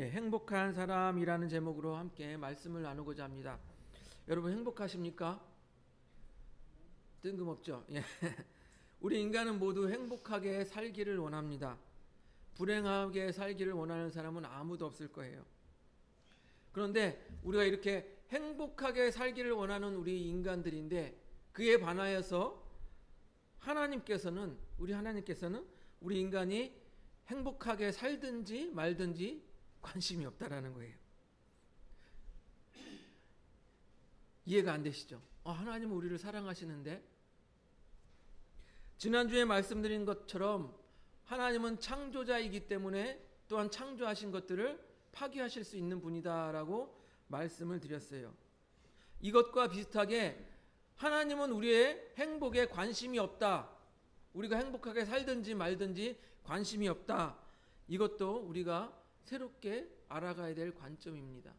행복한 사람이라는 제목으로 함께 말씀을 나누고자 합니다. 여러분 행복하십니까? 뜬금없죠? 우리 인간은 모두 행복하게 살기를 원합니다. 불행하게 살기를 원하는 사람은 아무도 없을 거예요. 그런데 우리가 이렇게 행복하게 살기를 원하는 우리 인간들인데 그에 반하여서 하나님께서는 우리 인간이 행복하게 살든지 말든지 관심이 없다라는 거예요. 이해가 안 되시죠? 하나님은 우리를 사랑하시는데 지난주에 말씀드린 것처럼 하나님은 창조자이기 때문에 또한 창조하신 것들을 파괴하실 수 있는 분이다라고 말씀을 드렸어요. 이것과 비슷하게 하나님은 우리의 행복에 관심이 없다. 우리가 행복하게 살든지 말든지 관심이 없다. 이것도 우리가 새롭게 알아가야 될 관점입니다.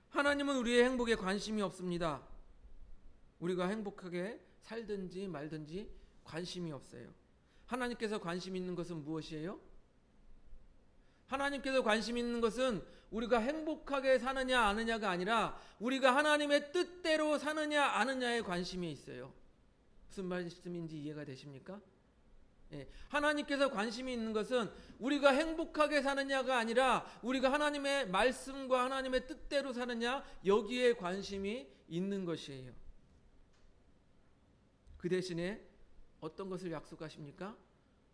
하나님은 우리의 행복에 관심이 없습니다. 우리가 행복하게 살든지 말든지 관심이 없어요. 하나님께서 관심 있는 것은 무엇이에요? 하나님께서 관심 있는 것은 우리가 행복하게 사느냐 아느냐가 아니라 우리가 하나님의 뜻대로 사느냐 아느냐에 관심이 있어요. 무슨 말씀인지 이해가 되십니까? 하나님께서 관심이 있는 것은 우리가 행복하게 사느냐가 아니라 우리가 하나님의 말씀과 하나님의 뜻대로 사느냐 여기에 관심이 있는 것이에요. 그 대신에 어떤 것을 약속하십니까?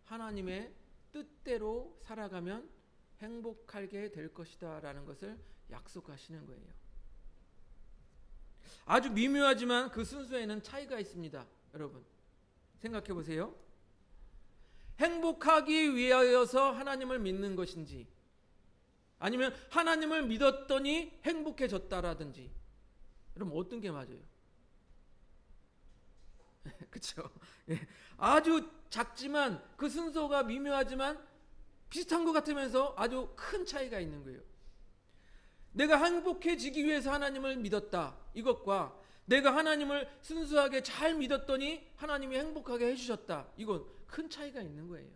하나님의 뜻대로 살아가면 행복하게 될 것이다 라는 것을 약속하시는 거예요. 아주 미묘하지만 그 순서에는 차이가 있습니다. 여러분 생각해 보세요. 행복하기 위하여서 하나님을 믿는 것인지 아니면 하나님을 믿었더니 행복해졌다라든지 여러분 어떤 게 맞아요? 그렇죠? 아주 작지만 그 순서가 미묘하지만 비슷한 것 같으면서 아주 큰 차이가 있는 거예요. 내가 행복해지기 위해서 하나님을 믿었다 이것과 내가 하나님을 순수하게 잘 믿었더니 하나님이 행복하게 해주셨다 이건 큰 차이가 있는 거예요.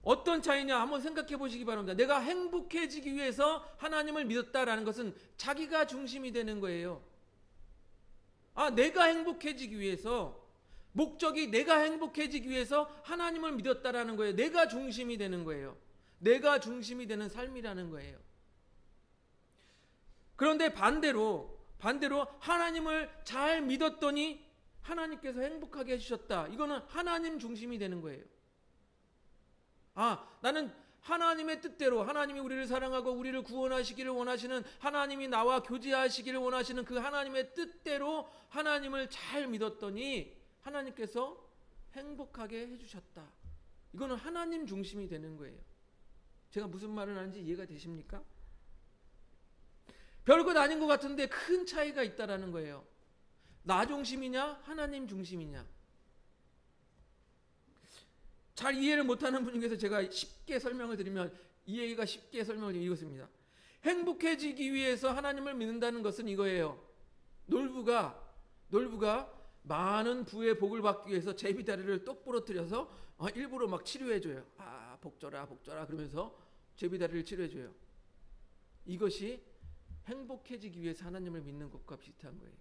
어떤 차이냐 한번 생각해 보시기 바랍니다. 내가 행복해지기 위해서 하나님을 믿었다라는 것은 자기가 중심이 되는 거예요. 내가 행복해지기 위해서 목적이 내가 행복해지기 위해서 하나님을 믿었다라는 거예요. 내가 중심이 되는 거예요. 내가 중심이 되는 삶이라는 거예요. 그런데 반대로 하나님을 잘 믿었더니 하나님께서 행복하게 해주셨다. 이거는 하나님 중심이 되는 거예요. 나는 하나님의 뜻대로 하나님이 우리를 사랑하고 우리를 구원하시기를 원하시는 하나님이 나와 교제하시기를 원하시는 그 하나님의 뜻대로 하나님을 잘 믿었더니 하나님께서 행복하게 해주셨다. 이거는 하나님 중심이 되는 거예요. 제가 무슨 말을 하는지 이해가 되십니까? 별것 아닌 것 같은데 큰 차이가 있다라는 거예요. 나 중심이냐 하나님 중심이냐. 잘 이해를 못하는 분에게서 제가 쉽게 설명을 드리면 이해가 쉽게 설명을 드리면 이것입니다. 행복해지기 위해서 하나님을 믿는다는 것은 이거예요. 놀부가 많은 부의 복을 받기 위해서 제비다리를 똑 부러뜨려서 일부러 막 치료해줘요. 복줘라 그러면서 제비다리를 치료해줘요. 이것이 행복해지기 위해서 하나님을 믿는 것과 비슷한 거예요.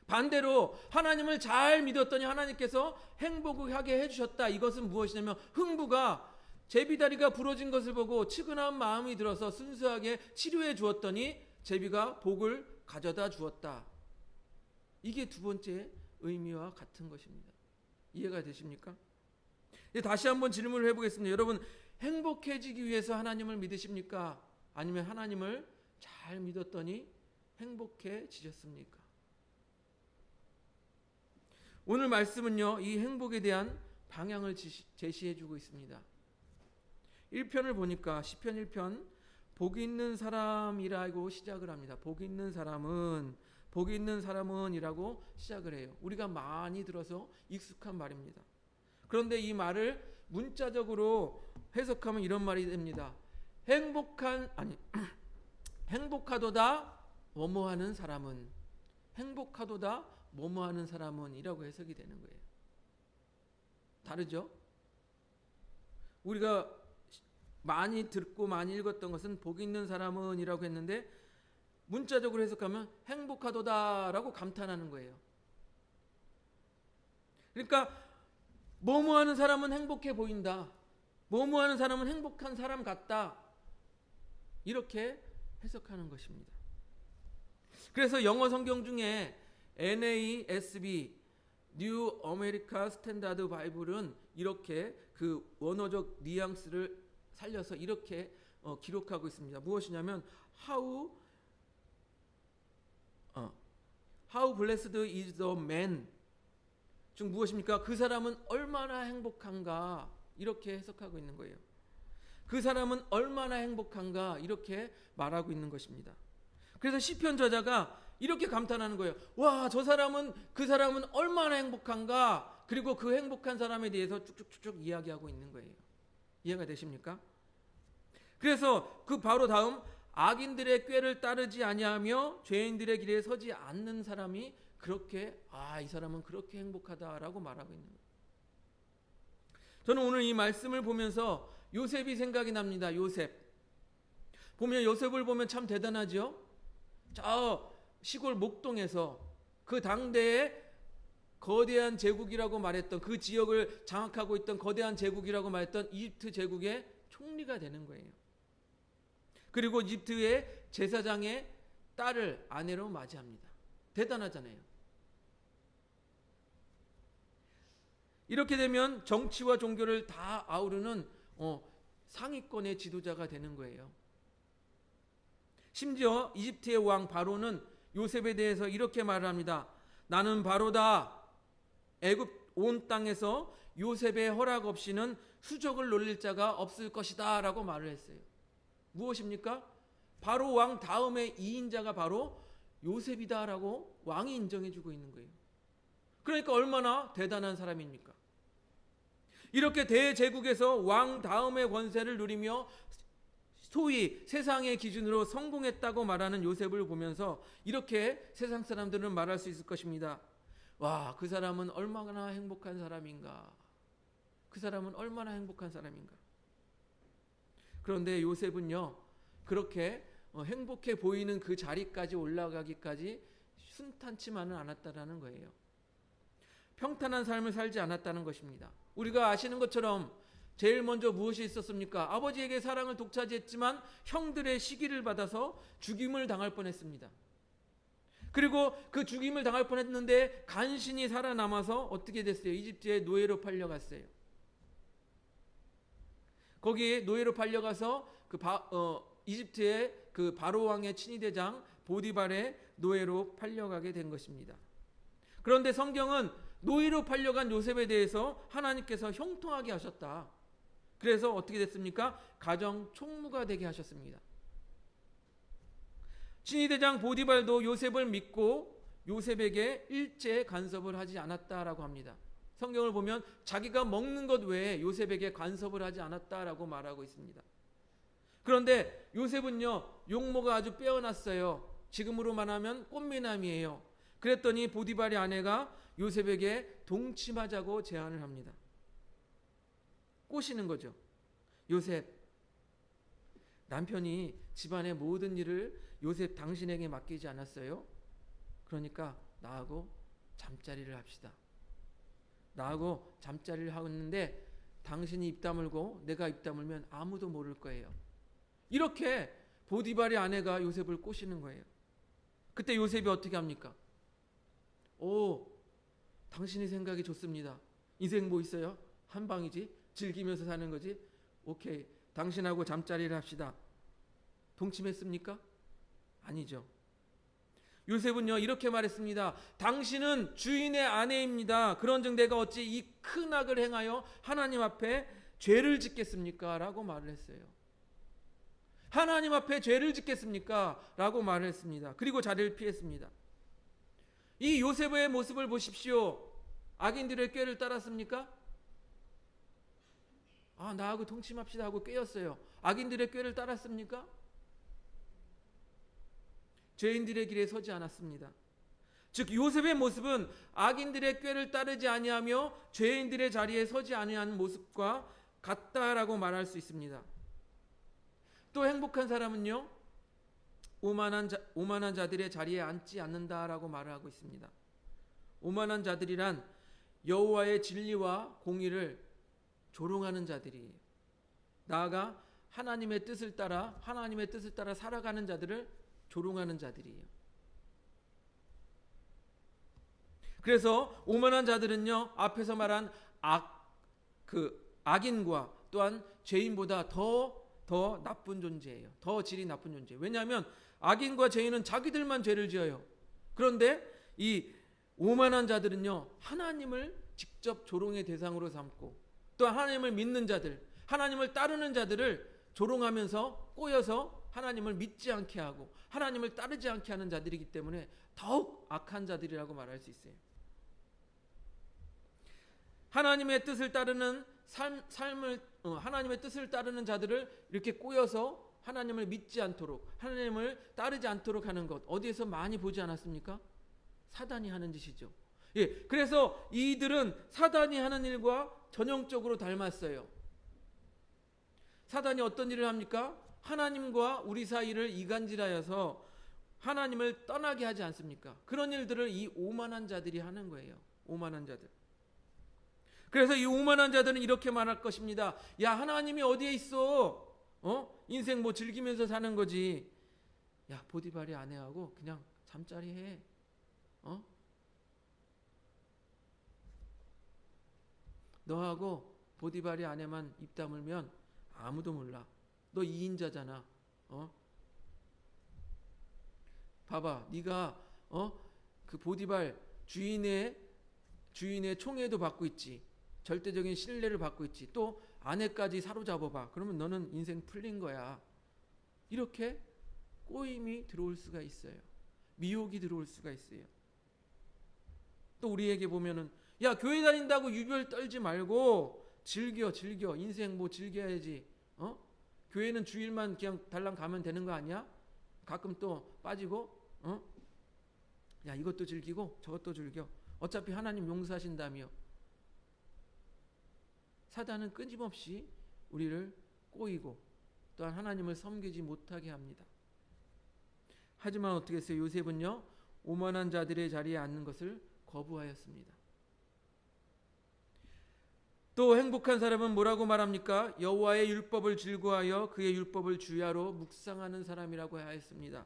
반대로 하나님을 잘 믿었더니 하나님께서 행복하게 해주셨다. 이것은 무엇이냐면 흥부가 제비다리가 부러진 것을 보고 측은한 마음이 들어서 순수하게 치료해 주었더니 제비가 복을 가져다 주었다. 이게 두 번째 의미와 같은 것입니다. 이해가 되십니까? 다시 한번 질문을 해보겠습니다. 여러분 행복해지기 위해서 하나님을 믿으십니까? 아니면 하나님을 잘 믿었더니 행복해지셨습니까? 오늘 말씀은요, 이 행복에 대한 방향을 제시해주고 있습니다. 1편을 보니까 시편 1편 복이 있는 사람이라고 시작을 합니다. 복이 있는 사람은 이라고 시작을 해요. 우리가 많이 들어서 익숙한 말입니다. 그런데 이 말을 문자적으로 해석하면 이런 말이 됩니다. 행복하도다 뭐뭐하는 사람은 이라고 해석이 되는 거예요. 다르죠? 우리가 많이 듣고 많이 읽었던 것은 복 있는 사람은 이라고 했는데 문자적으로 해석하면 행복하도다라고 감탄하는 거예요. 그러니까 뭐뭐하는 사람은 행복해 보인다. 뭐뭐하는 사람은 행복한 사람 같다. 이렇게 해석하는 것입니다. 그래서 영어 성경 중에 NASB New American Standard Bible은 이렇게 그 원어적 뉘앙스를 살려서 이렇게 기록하고 있습니다. 무엇이냐면 How blessed is the man. 즉 무엇입니까? 그 사람은 얼마나 행복한가 이렇게 해석하고 있는 거예요. 그 사람은 얼마나 행복한가 이렇게 말하고 있는 것입니다. 그래서 시편 저자가 이렇게 감탄하는 거예요. 와, 그 사람은 얼마나 행복한가. 그리고 그 행복한 사람에 대해서 쭉쭉쭉 이야기하고 있는 거예요. 이해가 되십니까? 그래서 그 바로 다음 악인들의 꾀를 따르지 아니하며 죄인들의 길에 서지 않는 사람이 그렇게 이 사람은 그렇게 행복하다라고 말하고 있는 거예요. 저는 오늘 이 말씀을 보면서 요셉이 생각이 납니다. 요셉. 보면 요셉을 보면 참 대단하죠. 저 시골 목동에서 그 당대의 거대한 제국이라고 말했던 그 지역을 장악하고 있던 거대한 제국이라고 말했던 이집트 제국의 총리가 되는 거예요. 그리고 이집트의 제사장의 딸을 아내로 맞이합니다. 대단하잖아요. 이렇게 되면 정치와 종교를 다 아우르는 상위권의 지도자가 되는 거예요. 심지어 이집트의 왕 바로는 요셉에 대해서 이렇게 말을 합니다. 나는 바로다. 애굽 온 땅에서 요셉의 허락 없이는 수족을 놀릴 자가 없을 것이다 라고 말을 했어요. 무엇입니까? 바로 왕 다음에 2인자가 바로 요셉이다 라고 왕이 인정해주고 있는 거예요. 그러니까 얼마나 대단한 사람입니까? 이렇게 대제국에서 왕 다음의 권세를 누리며 소위 세상의 기준으로 성공했다고 말하는 요셉을 보면서 이렇게 세상 사람들은 말할 수 있을 것입니다. 와, 그 사람은 얼마나 행복한 사람인가. 그 사람은 얼마나 행복한 사람인가. 그런데 요셉은요, 그렇게 행복해 보이는 그 자리까지 올라가기까지 순탄치만은 않았다라는 거예요. 평탄한 삶을 살지 않았다는 것입니다. 우리가 아시는 것처럼 제일 먼저 무엇이 있었습니까? 아버지에게 사랑을 독차지했지만 형들의 시기를 받아서 죽임을 당할 뻔했습니다. 그리고 그 죽임을 당할 뻔했는데 간신히 살아남아서 어떻게 됐어요? 이집트의 노예로 팔려갔어요. 거기에 노예로 팔려가서 이집트의 그 바로 왕의 친위대장 보디발의 노예로 팔려가게 된 것입니다. 그런데 성경은 노예로 팔려간 요셉에 대해서 하나님께서 형통하게 하셨다. 그래서 어떻게 됐습니까? 가정 총무가 되게 하셨습니다. 친위대장 보디발도 요셉을 믿고 요셉에게 일제 간섭을 하지 않았다라고 합니다. 성경을 보면 자기가 먹는 것 외에 요셉에게 간섭을 하지 않았다라고 말하고 있습니다. 그런데 요셉은요, 용모가 아주 빼어났어요. 지금으로 말하면 꽃미남이에요. 그랬더니 보디발의 아내가 요셉에게 동침하자고 제안을 합니다. 꼬시는 거죠. 요셉, 남편이 집안의 모든 일을 요셉 당신에게 맡기지 않았어요? 그러니까 나하고 잠자리를 합시다. 나하고 잠자리를 하는데 당신이 입 다물고 내가 입 다물면 아무도 모를 거예요. 이렇게 보디발의 아내가 요셉을 꼬시는 거예요. 그때 요셉이 어떻게 합니까? 당신의 생각이 좋습니다. 인생 뭐 있어요? 한 방이지. 즐기면서 사는 거지. 오케이, 당신하고 잠자리를 합시다. 동침했습니까? 아니죠. 요셉은요 이렇게 말했습니다. 당신은 주인의 아내입니다. 그런즉 내가 어찌 이 큰 악을 행하여 하나님 앞에 죄를 짓겠습니까? 라고 말을 했어요. 하나님 앞에 죄를 짓겠습니까? 라고 말을 했습니다. 그리고 자리를 피했습니다. 이 요셉의 모습을 보십시오. 악인들의 꾀를 따랐습니까? 나하고 동침합시다 하고 꾀였어요. 악인들의 꾀를 따랐습니까? 죄인들의 길에 서지 않았습니다. 즉 요셉의 모습은 악인들의 꾀를 따르지 아니하며 죄인들의 자리에 서지 아니하는 모습과 같다라고 말할 수 있습니다. 또 행복한 사람은요, 오만한 자들의 자리에 앉지 않는다라고 말을 하고 있습니다. 오만한 자들이란 여호와의 진리와 공의를 조롱하는 자들이에요. 나아가 하나님의 뜻을 따라 살아가는 자들을 조롱하는 자들이에요. 그래서 오만한 자들은요, 앞에서 말한 악인과 또한 죄인보다 더 나쁜 존재예요. 더 질이 나쁜 존재예요. 왜냐하면 악인과 죄인은 자기들만 죄를 지어요. 그런데 이 오만한 자들은요, 하나님을 직접 조롱의 대상으로 삼고 또 하나님을 믿는 자들, 하나님을 따르는 자들을 조롱하면서 꼬여서 하나님을 믿지 않게 하고 하나님을 따르지 않게 하는 자들이기 때문에 더욱 악한 자들이라고 말할 수 있어요. 하나님의 뜻을 따르는 하나님의 뜻을 따르는 자들을 이렇게 꼬여서 하나님을 믿지 않도록, 하나님을 따르지 않도록 하는 것, 어디에서 많이 보지 않았습니까? 사단이 하는 짓이죠. 예, 그래서 이들은 사단이 하는 일과 전형적으로 닮았어요. 사단이 어떤 일을 합니까? 하나님과 우리 사이를 이간질하여서 하나님을 떠나게 하지 않습니까? 그런 일들을 이 오만한 자들이 하는 거예요. 오만한 자들. 그래서 이 오만한 자들은 이렇게 말할 것입니다. 야, 하나님이 어디에 있어? 인생 뭐 즐기면서 사는 거지. 야, 보디발이 아내하고 그냥 잠자리 해. 너하고 보디발이 아내만 입 다물면 아무도 몰라. 너 2인자잖아. 봐봐, 네가 그 보디발 주인의 총애도 받고 있지. 절대적인 신뢰를 받고 있지. 또 아내까지 사로잡아봐. 그러면 너는 인생 풀린 거야. 이렇게 꼬임이 들어올 수가 있어요. 미혹이 들어올 수가 있어요. 또 우리에게 보면은, 야, 교회 다닌다고 유별 떨지 말고 즐겨. 인생 뭐 즐겨야지. 교회는 주일만 그냥 달랑 가면 되는 거 아니야? 가끔 또 빠지고, 야, 이것도 즐기고 저것도 즐겨. 어차피 하나님 용서하신다며. 사단은 끊임없이 우리를 꼬이고 또한 하나님을 섬기지 못하게 합니다. 하지만 어떻게 했어요? 요셉은요, 오만한 자들의 자리에 앉는 것을 거부하였습니다. 또 행복한 사람은 뭐라고 말합니까? 여호와의 율법을 즐거워하여 그의 율법을 주야로 묵상하는 사람이라고 하였습니다.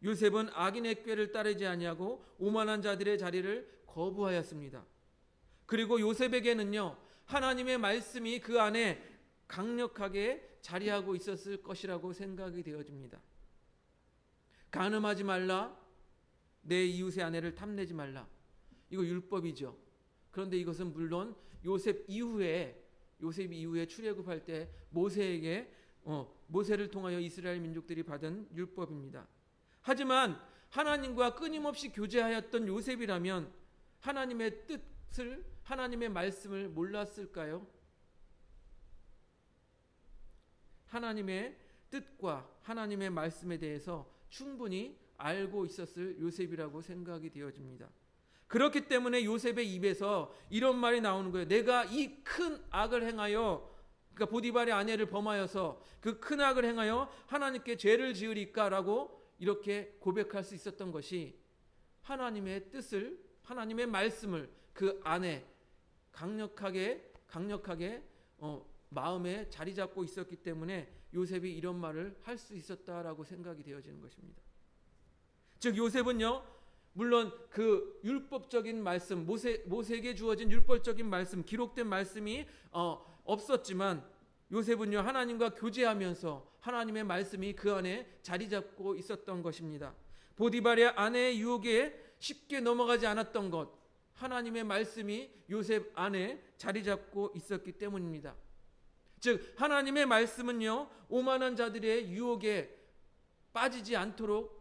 요셉은 악인의 꾀를 따르지 아니하고 오만한 자들의 자리를 거부하였습니다. 그리고 요셉에게는요, 하나님의 말씀이 그 안에 강력하게 자리하고 있었을 것이라고 생각이 되어집니다. 간음하지 말라, 내 이웃의 아내를 탐내지 말라. 이거 율법이죠. 그런데 이것은 물론 요셉 이후에 출애굽할 때 모세를 통하여 이스라엘 민족들이 받은 율법입니다. 하지만 하나님과 끊임없이 교제하였던 요셉이라면 하나님의 뜻을, 하나님의 말씀을 몰랐을까요? 하나님의 뜻과 하나님의 말씀에 대해서 충분히 알고 있었을 요셉이라고 생각이 되어집니다. 그렇기 때문에 요셉의 입에서 이런 말이 나오는 거예요. 내가 이 큰 악을 행하여, 그러니까 보디발의 아내를 범하여서 그 큰 악을 행하여 하나님께 죄를 지으리까라고 이렇게 고백할 수 있었던 것이 하나님의 뜻을, 하나님의 말씀을 그 안에 강력하게 마음에 자리 잡고 있었기 때문에 요셉이 이런 말을 할 수 있었다라고 생각이 되어지는 것입니다. 즉 요셉은요, 물론 그 율법적인 말씀, 모세에게 주어진 율법적인 말씀, 기록된 말씀이 없었지만 요셉은요, 하나님과 교제하면서 하나님의 말씀이 그 안에 자리 잡고 있었던 것입니다. 보디발의 아내의 유혹에 쉽게 넘어가지 않았던 것, 하나님의 말씀이 요셉 안에 자리 잡고 있었기 때문입니다. 즉 하나님의 말씀은요, 오만한 자들의 유혹에 빠지지 않도록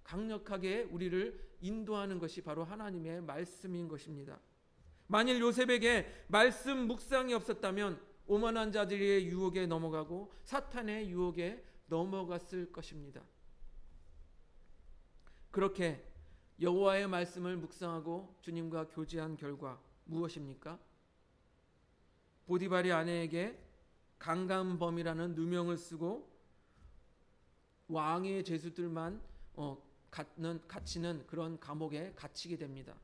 강력하게 우리를 인도하는 것이 바로 하나님의 말씀인 것입니다. 만일 요셉에게 말씀 묵상이 없었다면 오만한 자들의 유혹에 넘어가고 사탄의 유혹에 넘어갔을 것입니다. 그렇게 여호와의 말씀을 묵상하고 주님과 교제한 결과 무엇입니까? 보디발의 아내에게 강간범이라는 누명을 쓰고 왕의 죄수들만 갇히는 그런 감옥에 갇히게 됩니다.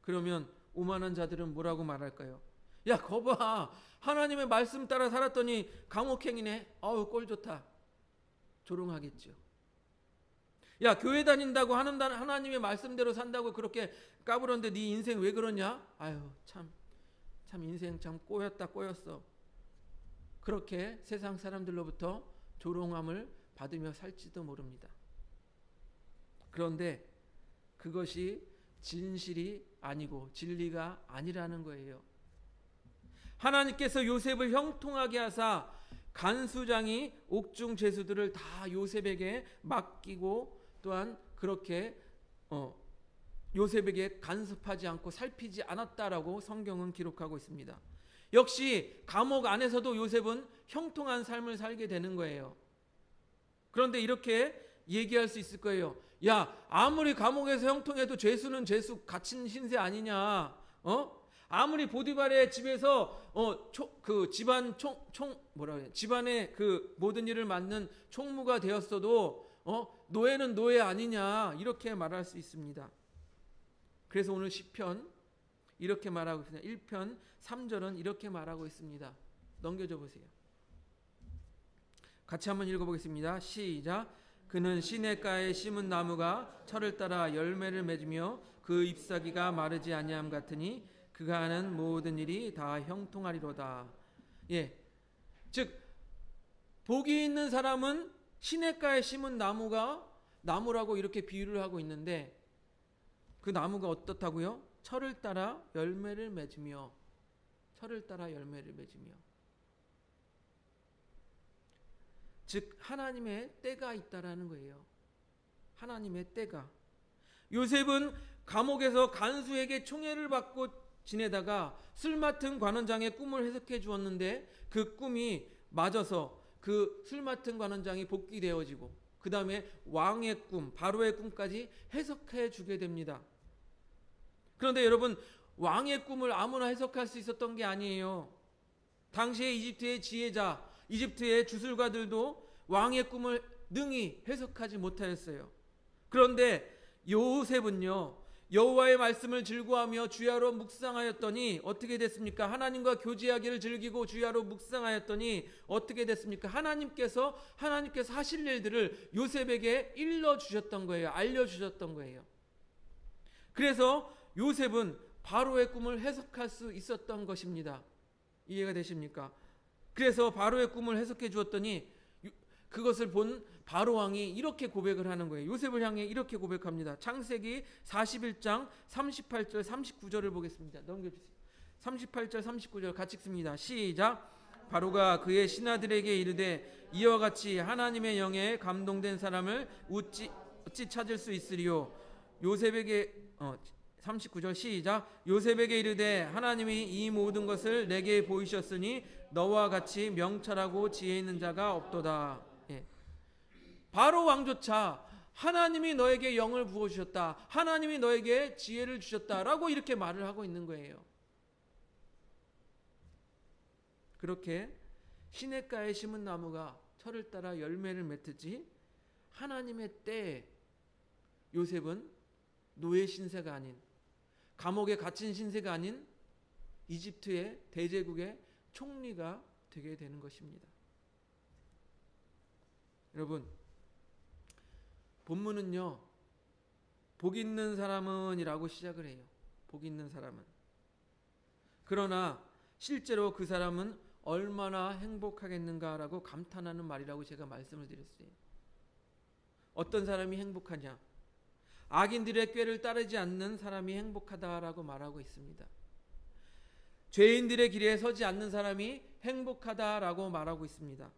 그러면 오만한 자들은 뭐라고 말할까요? 야, 거봐, 하나님의 말씀 따라 살았더니 감옥행이네. 아우, 꼴 좋다. 조롱하겠죠. 야, 교회 다닌다고 하나님의 말씀대로 산다고 그렇게 까불었는데 네 인생 왜 그러냐? 아유, 참 인생 참 꼬였어. 그렇게 세상 사람들로부터 조롱함을 받으며 살지도 모릅니다. 그런데 그것이 진실이 아니고 진리가 아니라는 거예요. 하나님께서 요셉을 형통하게 하사 간수장이 옥중 죄수들을 다 요셉에게 맡기고 또한 그렇게 요셉에게 간섭하지 않고 살피지 않았다라고 성경은 기록하고 있습니다. 역시 감옥 안에서도 요셉은 형통한 삶을 살게 되는 거예요. 그런데 이렇게 얘기할 수 있을 거예요. 야, 아무리 감옥에서 형통해도 죄수는 죄수, 갇힌 신세 아니냐? 아무리 보디발의 집에서 그 집안 집안의 그 모든 일을 맡는 총무가 되었어도 노예는 노예 아니냐? 이렇게 말할 수 있습니다. 그래서 오늘 시편 이렇게 말하고 있습니다. 1편 3절은 이렇게 말하고 있습니다. 넘겨줘 보세요. 같이 한번 읽어보겠습니다. 시작. 그는 시냇가에 심은 나무가 철을 따라 열매를 맺으며 그 잎사귀가 마르지 아니함 같으니 그가 하는 모든 일이 다 형통하리로다. 예, 즉 복이 있는 사람은 시냇가에 심은 나무라고 이렇게 비유를 하고 있는데 그 나무가 어떻다고요? 철을 따라 열매를 맺으며 즉 하나님의 때가 있다라는 거예요. 하나님의 때가. 요셉은 감옥에서 간수에게 총애를 받고 지내다가 술 맡은 관원장의 꿈을 해석해 주었는데 그 꿈이 맞아서 그 술 맡은 관원장이 복귀되어지고 그 다음에 왕의 꿈, 바로의 꿈까지 해석해 주게 됩니다. 그런데 여러분, 왕의 꿈을 아무나 해석할 수 있었던 게 아니에요. 당시에 이집트의 지혜자, 이집트의 주술가들도 왕의 꿈을 능히 해석하지 못하였어요. 그런데 요셉은요, 여호와의 말씀을 즐거워하며 주야로 묵상하였더니 어떻게 됐습니까? 하나님과 교제하기를 즐기고 주야로 묵상하였더니 어떻게 됐습니까? 하나님께서 하실 일들을 요셉에게 일러주셨던 거예요. 알려주셨던 거예요. 그래서 요셉은 바로의 꿈을 해석할 수 있었던 것입니다. 이해가 되십니까? 그래서 바로의 꿈을 해석해 주었더니 그것을 본 바로 왕이 이렇게 고백을 하는 거예요. 요셉을 향해 이렇게 고백합니다. 창세기 41장 38절 39절을 보겠습니다. 넘겨주세요. 38절 39절 같이 읽습니다. 시작. 바로가 그의 신하들에게 이르되 이와 같이 하나님의 영에 감동된 사람을 어찌 찾을 수 있으리요. 요셉에게 39절 시작. 요셉에게 이르되 하나님이 이 모든 것을 내게 보이셨으니 너와 같이 명철하고 지혜 있는 자가 없도다. 예. 바로 왕조차 하나님이 너에게 영을 부어주셨다, 하나님이 너에게 지혜를 주셨다라고 이렇게 말을 하고 있는 거예요. 그렇게 시냇가에 심은 나무가 철을 따라 열매를 맺듯이 하나님의 때에 요셉은 노예 신세가 아닌, 감옥에 갇힌 신세가 아닌 이집트의 대제국의 총리가 되게 되는 것입니다. 여러분, 본문은요, 복 있는 사람은 이라고 시작을 해요. 복 있는 사람은. 그러나 실제로 그 사람은 얼마나 행복하겠는가라고 감탄하는 말이라고 제가 말씀을 드렸어요. 어떤 사람이 행복하냐? 악인들의 꾀를 따르지 않는 사람이 행복하다라고 말하고 있습니다. 죄인들의 길에 서지 않는 사람이 행복하다라고 말하고 있습니다.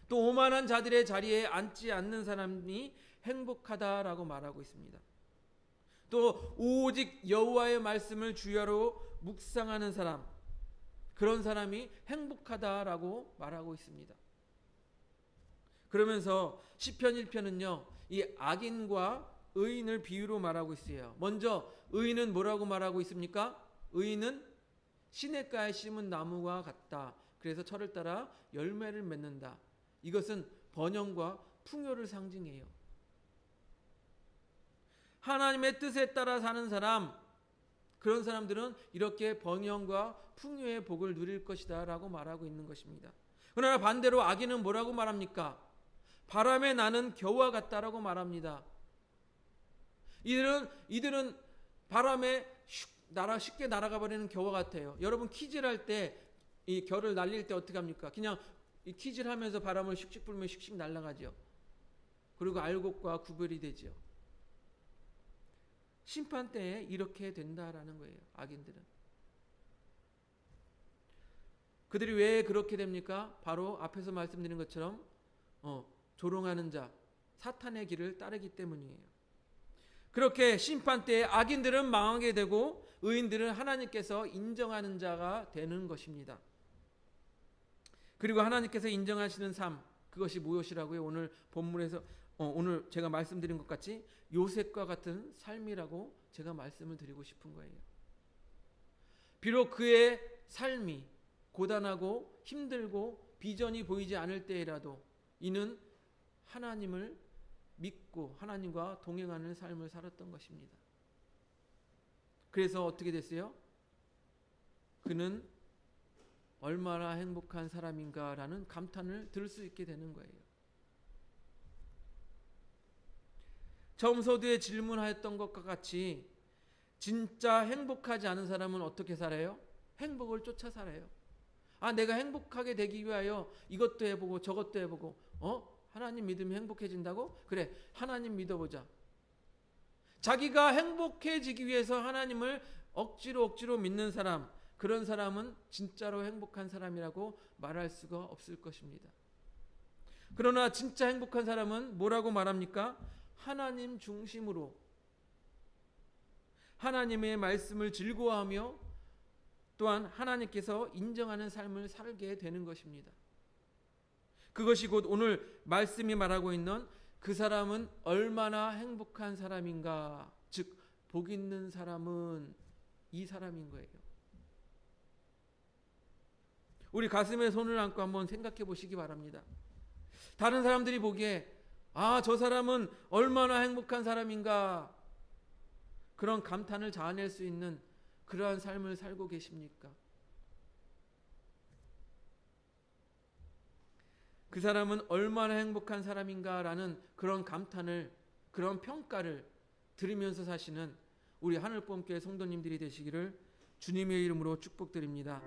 또 오만한 자들의 자리에 앉지 않는 사람이 행복하다라고 말하고 있습니다. 또 오직 여호와의 말씀을 주야로 묵상하는 사람, 그런 사람이 행복하다라고 말하고 있습니다. 그러면서 시편 1편은요, 이 악인과 의인을 비유로 말하고 있어요. 먼저 의인은 뭐라고 말하고 있습니까? 의인은 시냇가에 심은 나무와 같다. 그래서 철을 따라 열매를 맺는다. 이것은 번영과 풍요를 상징해요. 하나님의 뜻에 따라 사는 사람, 그런 사람들은 이렇게 번영과 풍요의 복을 누릴 것이다 라고 말하고 있는 것입니다. 그러나 반대로 악인은 뭐라고 말합니까? 바람에 나는 겨와 같다라고 말합니다. 이들은 바람에 쉽게 날아가 버리는 겨와 같아요. 여러분 키질 할 때 이 겨를 날릴 때 어떻게 합니까? 그냥 이 키질 하면서 바람을 슉슉 불면 슉슉 날아가죠. 그리고 알곡과 구별이 되죠. 심판 때에 이렇게 된다라는 거예요. 악인들은. 그들이 왜 그렇게 됩니까? 바로 앞에서 말씀드린 것처럼 조롱하는 자, 사탄의 길을 따르기 때문이에요. 그렇게 심판 때에 악인들은 망하게 되고 의인들은 하나님께서 인정하는 자가 되는 것입니다. 그리고 하나님께서 인정하시는 삶, 그것이 무엇이라고요? 오늘 본문에서 오늘 제가 말씀드린 것 같이 요셉과 같은 삶이라고 제가 말씀을 드리고 싶은 거예요. 비록 그의 삶이 고단하고 힘들고 비전이 보이지 않을 때라도 이는 하나님을 믿고 하나님과 동행하는 삶을 살았던 것입니다. 그래서 어떻게 됐어요? 그는 얼마나 행복한 사람인가라는 감탄을 들을 수 있게 되는 거예요. 처음 서두에 질문하였던 것과 같이 진짜 행복하지 않은 사람은 어떻게 살아요? 행복을 쫓아 살아요. 내가 행복하게 되기 위하여 이것도 해보고 저것도 해보고 하나님 믿으면 행복해진다고? 그래, 하나님 믿어보자. 자기가 행복해지기 위해서 하나님을 억지로 믿는 사람, 그런 사람은 진짜로 행복한 사람이라고 말할 수가 없을 것입니다. 그러나 진짜 행복한 사람은 뭐라고 말합니까? 하나님 중심으로 하나님의 말씀을 즐거워하며 또한 하나님께서 인정하는 삶을 살게 되는 것입니다. 그것이 곧 오늘 말씀이 말하고 있는 그 사람은 얼마나 행복한 사람인가, 즉 복 있는 사람은 이 사람인 거예요. 우리 가슴에 손을 얹고 한번 생각해 보시기 바랍니다. 다른 사람들이 보기에 저 사람은 얼마나 행복한 사람인가, 그런 감탄을 자아낼 수 있는 그러한 삶을 살고 계십니까? 그 사람은 얼마나 행복한 사람인가라는 그런 감탄을, 그런 평가를 들으면서 사시는 우리 하늘봄교회 성도님들이 되시기를 주님의 이름으로 축복드립니다.